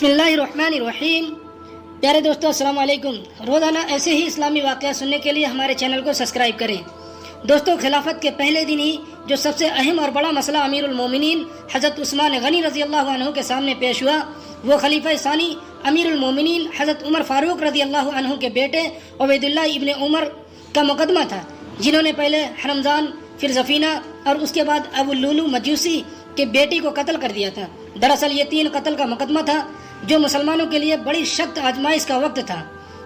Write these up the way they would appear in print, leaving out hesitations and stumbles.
بسم اللہ الرحمن الرحیم۔ پیارے دوستو السلام علیکم۔ روزانہ ایسے ہی اسلامی واقعات سننے کے لیے ہمارے چینل کو سبسکرائب کریں۔ دوستو، خلافت کے پہلے دن ہی جو سب سے اہم اور بڑا مسئلہ امیر المومنین حضرت عثمان غنی رضی اللہ عنہ کے سامنے پیش ہوا، وہ خلیفہ ثانی امیر المومنین حضرت عمر فاروق رضی اللہ عنہ کے بیٹے عبید اللہ ابن عمر کا مقدمہ تھا، جنہوں نے پہلے حرمزان، پھر زفینہ اور اس کے بعد ابو لولو مجوسی کے بیٹی کو قتل کر دیا تھا۔ دراصل یہ 3 قتل کا مقدمہ تھا، جو مسلمانوں کے لیے بڑی سخت آزمائش کا وقت تھا۔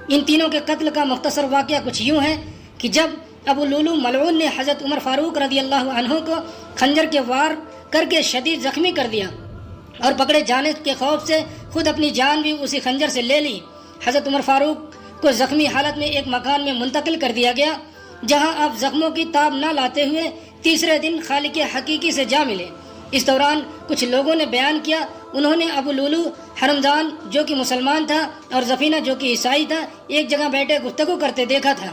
ان تینوں کے قتل کا مختصر واقعہ کچھ یوں ہے کہ جب ابو لولو ملعون نے حضرت عمر فاروق رضی اللہ عنہ کو خنجر کے وار کر کے شدید زخمی کر دیا اور پکڑے جانے کے خوف سے خود اپنی جان بھی اسی خنجر سے لے لی، حضرت عمر فاروق کو زخمی حالت میں ایک مکان میں منتقل کر دیا گیا، جہاں آپ زخموں کی تاب نہ لاتے ہوئے تیسرے دن خالق حقیقی سے جا ملے۔ اس دوران کچھ لوگوں نے بیان کیا، انہوں نے ابو لولو، حرمزان جو کہ مسلمان تھا اور زفینہ جو کہ عیسائی تھا، ایک جگہ بیٹھے گفتگو کرتے دیکھا تھا۔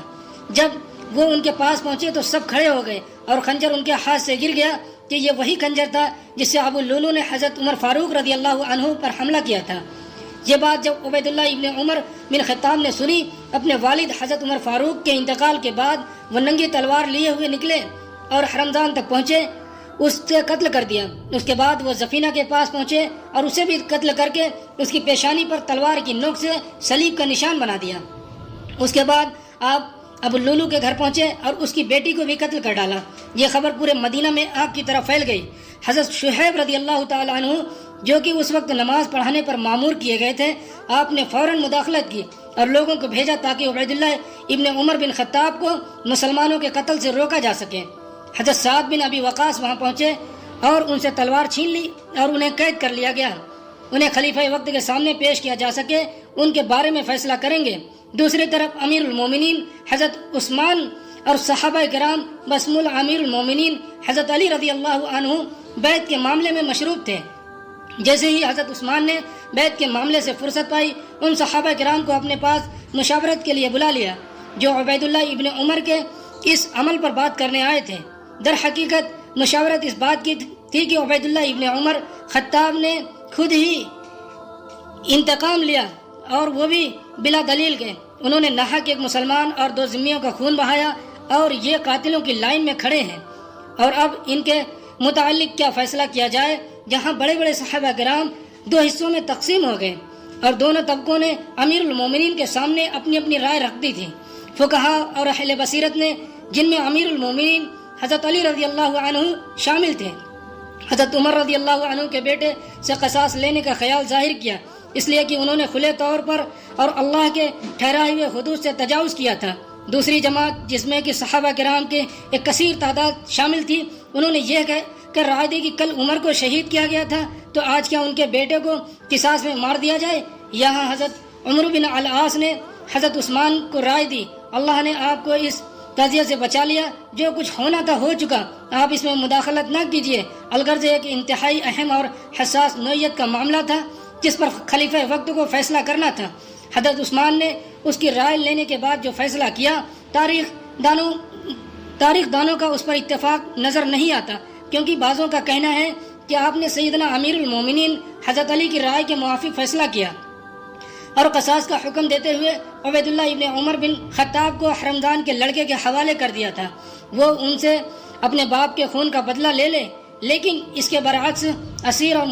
جب وہ ان کے پاس پہنچے تو سب کھڑے ہو گئے اور خنجر ان کے ہاتھ سے گر گیا کہ یہ وہی خنجر تھا جس سے ابو لولو نے حضرت عمر فاروق رضی اللہ عنہ پر حملہ کیا تھا۔ یہ بات جب عبید اللہ ابن عمر بن خطاب نے سنی، اپنے والد حضرت عمر فاروق کے انتقال کے بعد وہ ننگی تلوار لیے ہوئے نکلے اور حرمزان تک پہنچے، اس سے قتل کر دیا۔ اس کے بعد وہ زفینہ کے پاس پہنچے اور اسے بھی قتل کر کے اس کی پیشانی پر تلوار کی نوک سے صلیب کا نشان بنا دیا۔ اس کے بعد آپ ابو لولو کے گھر پہنچے اور اس کی بیٹی کو بھی قتل کر ڈالا۔ یہ خبر پورے مدینہ میں آگ کی طرح پھیل گئی۔ حضرت شعیب رضی اللہ تعالی عنہ جو کہ اس وقت نماز پڑھانے پر مامور کیے گئے تھے، آپ نے فوراً مداخلت کی اور لوگوں کو بھیجا تاکہ عبید اللہ ابن عمر بن خطاب کو مسلمانوں کے قتل سے روکا جا سکے۔ حضرت سعد بن ابی وقاص وہاں پہنچے اور ان سے تلوار چھین لی اور انہیں قید کر لیا گیا۔ انہیں خلیفہ وقت کے سامنے پیش کیا جا سکے، ان کے بارے میں فیصلہ کریں گے۔ دوسری طرف امیر المومنین حضرت عثمان اور صحابہ کرام بشمول امیر المومنین حضرت علی رضی اللہ عنہ بیعت کے معاملے میں مشروط تھے۔ جیسے ہی حضرت عثمان نے بیعت کے معاملے سے فرصت پائی، ان صحابہ کرام کو اپنے پاس مشاورت کے لیے بلا لیا جو عبید اللہ ابن عمر کے اس عمل پر بات کرنے آئے تھے۔ در حقیقت مشاورت اس بات کی تھی کہ عبید اللہ ابن عمر خطاب نے خود ہی انتقام لیا اور وہ بھی بلا دلیل کے۔ انہوں نے ناحق ایک مسلمان اور 2 ذمیوں کا خون بہایا اور یہ قاتلوں کی لائن میں کھڑے ہیں، اور اب ان کے متعلق کیا فیصلہ کیا جائے؟ جہاں بڑے بڑے صحابہ کرام 2 حصوں میں تقسیم ہو گئے اور دونوں طبقوں نے امیر المومنین کے سامنے اپنی اپنی رائے رکھ دی تھی۔ فقہا اور اہل بصیرت نے، جن میں امیر المومنین حضرت علی رضی اللہ عنہ شامل تھے، حضرت عمر رضی اللہ عنہ کے بیٹے سے قصاص لینے کا خیال ظاہر کیا، اس لیے کہ انہوں نے کھلے طور پر اور اللہ کے ٹھہرائے ہوئے حدود سے تجاوز کیا تھا۔ دوسری جماعت، جس میں کہ صحابہ کرام کے ایک کثیر تعداد شامل تھی، انہوں نے یہ کر رائے دی کہ کل عمر کو شہید کیا گیا تھا تو آج کیا ان کے بیٹے کو قصاص میں مار دیا جائے؟ یہاں حضرت عمر بن العاص نے حضرت عثمان کو رائے دی، اللہ نے آپ کو اس قضیہ سے بچا لیا، جو کچھ ہونا تھا ہو چکا، آپ اس میں مداخلت نہ کیجیے، الغرض ایک انتہائی اہم اور حساس نوعیت کا معاملہ تھا جس پر خلیفہ وقت کو فیصلہ کرنا تھا۔ حضرت عثمان نے اس کی رائے لینے کے بعد جو فیصلہ کیا، تاریخ دانوں کا اس پر اتفاق نظر نہیں آتا، کیونکہ بعضوں کا کہنا ہے کہ آپ نے سیدنا امیر المومنین حضرت علی کی رائے کے موافق فیصلہ کیا اور قصاص کا حکم دیتے ہوئے عبید اللہ ابن عمر بن خطاب کو حرمزان کے لڑکے کے حوالے کر دیا تھا، وہ ان سے اپنے باپ کے خون کا بدلہ لے لے۔ لیکن اس کے برعکس اسیر اور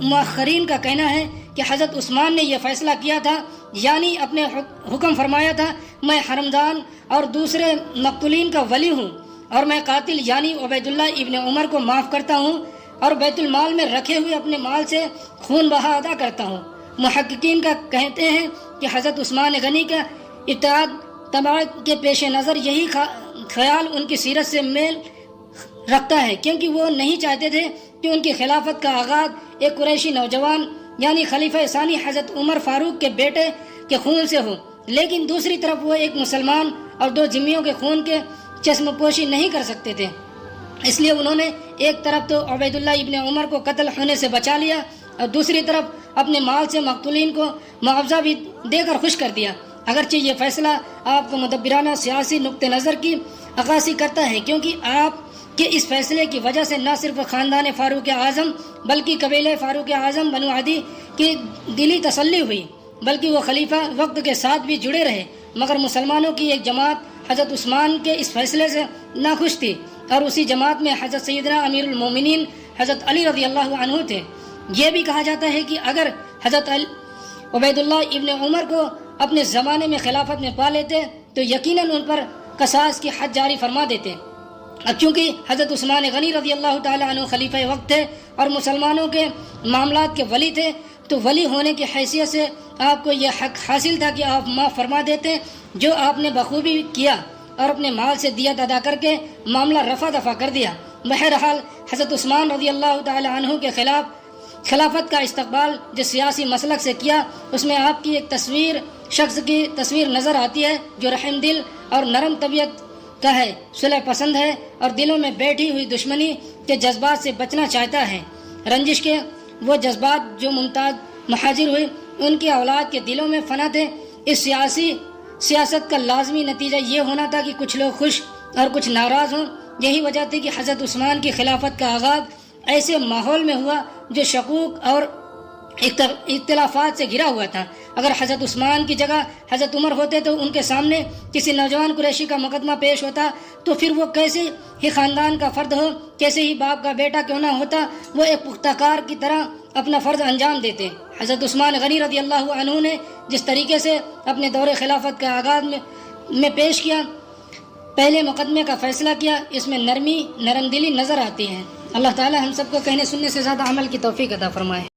مؤخرین کا کہنا ہے کہ حضرت عثمان نے یہ فیصلہ کیا تھا، یعنی اپنے حکم فرمایا تھا، میں حرمزان اور دوسرے مقتولین کا ولی ہوں اور میں قاتل یعنی عبید اللہ ابن عمر کو معاف کرتا ہوں اور بیت المال میں رکھے ہوئے اپنے مال سے خون بہا ادا کرتا ہوں۔ محققین کا کہتے ہیں کہ حضرت عثمان غنی کا اطاعت تبع کے پیش نظر یہی خیال ان کی سیرت سے میل رکھتا ہے، کیونکہ وہ نہیں چاہتے تھے کہ ان کی خلافت کا آغاز ایک قریشی نوجوان یعنی خلیفہ ثانی حضرت عمر فاروق کے بیٹے کے خون سے ہو، لیکن دوسری طرف وہ ایک مسلمان اور 2 ذمیوں کے خون کے چشم پوشی نہیں کر سکتے تھے، اس لیے انہوں نے ایک طرف تو عبید اللہ ابن عمر کو قتل ہونے سے بچا لیا اور دوسری طرف اپنے مال سے مقتولین کو معاوضہ بھی دے کر خوش کر دیا۔ اگرچہ یہ فیصلہ آپ کو مدبرانہ سیاسی نقطہ نظر کی عکاسی کرتا ہے، کیونکہ آپ کہ اس فیصلے کی وجہ سے نہ صرف خاندان فاروق اعظم بلکہ قبیلہ فاروق اعظم بنو عدی کی دلی تسلی ہوئی، بلکہ وہ خلیفہ وقت کے ساتھ بھی جڑے رہے، مگر مسلمانوں کی ایک جماعت حضرت عثمان کے اس فیصلے سے ناخوش تھی، اور اسی جماعت میں حضرت سیدنا امیر المومنین حضرت علی رضی اللہ عنہ تھے۔ یہ بھی کہا جاتا ہے کہ اگر حضرت عبید اللہ ابن عمر کو اپنے زمانے میں خلافت میں پا لیتے تو یقیناً ان پر قصاص کی حد جاری فرما دیتے۔ اب چونکہ حضرت عثمان غنی رضی اللہ تعالی عنہ خلیفہ وقت تھے اور مسلمانوں کے معاملات کے ولی تھے، تو ولی ہونے کی حیثیت سے آپ کو یہ حق حاصل تھا کہ آپ معاف فرما دیتے، جو آپ نے بخوبی کیا اور اپنے مال سے دیت ادا کر کے معاملہ رفع دفع کر دیا۔ بہرحال حضرت عثمان رضی اللہ تعالی عنہ کے خلافت کا استقبال جس سیاسی مسلک سے کیا، اس میں آپ کی ایک شخص کی تصویر نظر آتی ہے جو رحم دل اور نرم طبیعت کا ہے، صلح پسند ہے اور دلوں میں بیٹھی ہوئی دشمنی کے جذبات سے بچنا چاہتا ہے۔ رنجش کے وہ جذبات جو ممتاز مہاجر ہوئی ان کی اولاد کے دلوں میں فنا تھے۔ اس سیاست کا لازمی نتیجہ یہ ہونا تھا کہ کچھ لوگ خوش اور کچھ ناراض ہوں۔ یہی وجہ تھی کہ حضرت عثمان کی خلافت کا آغاز ایسے ماحول میں ہوا جو شکوک اور اختلافات سے گھرا ہوا تھا۔ اگر حضرت عثمان کی جگہ حضرت عمر ہوتے تو ان کے سامنے کسی نوجوان قریشی کا مقدمہ پیش ہوتا تو پھر وہ کیسے ہی خاندان کا فرد ہو، کیسے ہی باپ کا بیٹا کیوں نہ ہوتا، وہ ایک پختہ کار کی طرح اپنا فرض انجام دیتے۔ حضرت عثمان غنی رضی اللہ عنہ نے جس طریقے سے اپنے دور خلافت کا آغاز میں پیش کیا، پہلے مقدمے کا فیصلہ کیا، اس میں نرم دلی نظر آتی ہے۔ اللہ تعالی ہم سب کو کہنے سننے سے زیادہ عمل کی توفیق عطا فرمائے۔